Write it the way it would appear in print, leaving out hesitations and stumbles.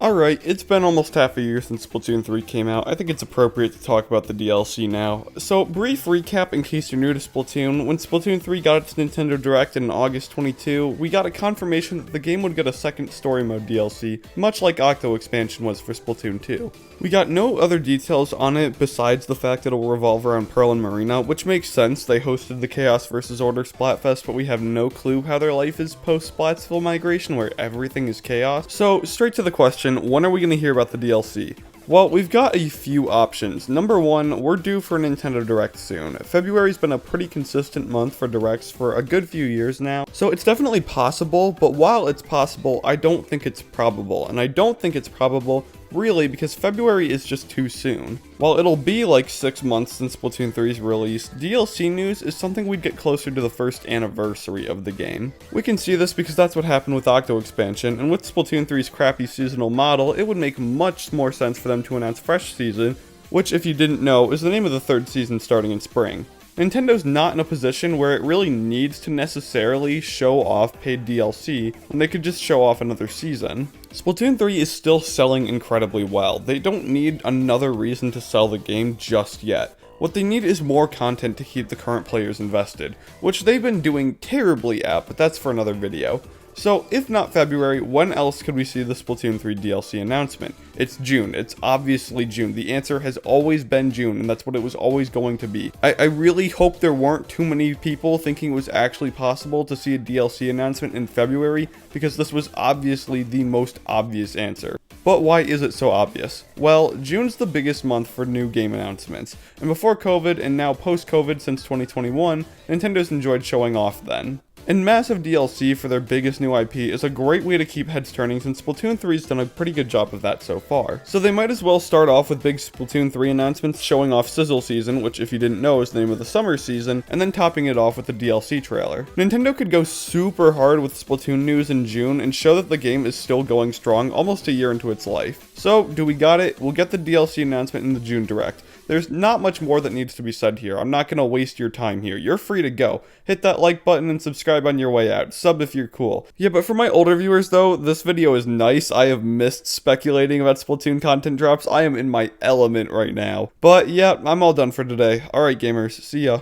Alright, it's been almost half a year since Splatoon 3 came out. I think it's appropriate to talk about the DLC now. So, brief recap in case you're new to Splatoon. When Splatoon 3 got its Nintendo Direct in August 22, we got a confirmation that the game would get a second story mode DLC, much like Octo expansion was for Splatoon 2. We got no other details on it besides the fact that it will revolve around Pearl and Marina, which makes sense. They hosted the Chaos vs. Order Splatfest, but we have no clue how their life is post-Splatsville migration where everything is chaos. So, straight to the question, when are we going to hear about the DLC? Well, we've got a few options. Number one, we're due for a Nintendo Direct soon. February's been a pretty consistent month for Directs for a good few years now, so it's definitely possible, but while it's possible, I don't think it's probable. And I don't think it's probable really because February is just too soon. While it'll be like 6 months since Splatoon 3's release, DLC news is something we'd get closer to the first anniversary of the game. We can see this because that's what happened with Octo expansion, and with Splatoon 3's crappy seasonal model, it would make much more sense for them to announce Fresh Season, which if you didn't know, is the name of the third season starting in spring. Nintendo's not in a position where it really needs to necessarily show off paid DLC when they could just show off another season. Splatoon 3 is still selling incredibly well. They don't need another reason to sell the game just yet. What they need is more content to keep the current players invested, which they've been doing terribly at, but that's for another video. So, if not February, when else could we see the Splatoon 3 DLC announcement? It's June. It's obviously June. The answer has always been June, and that's what it was always going to be. I really hope there weren't too many people thinking it was actually possible to see a DLC announcement in February, because this was obviously the most obvious answer. But why is it so obvious? Well, June's the biggest month for new game announcements, and before COVID and now post-COVID since 2021, Nintendo's enjoyed showing off then. And massive DLC for their biggest new IP is a great way to keep heads turning since Splatoon 3's done a pretty good job of that so far. So they might as well start off with big Splatoon 3 announcements showing off Sizzle Season, which if you didn't know is the name of the summer season, and then topping it off with the DLC trailer. Nintendo could go super hard with Splatoon news in June and show that the game is still going strong almost a year into its life. So, do we got it? We'll get the DLC announcement in the June Direct. There's not much more that needs to be said here. I'm not going to waste your time here. You're free to go. Hit that like button and subscribe on your way out. Sub if you're cool. Yeah, but for my older viewers though, this video is nice. I have missed speculating about Splatoon content drops. I am in my element right now. But yeah, I'm all done for today. Alright gamers, see ya.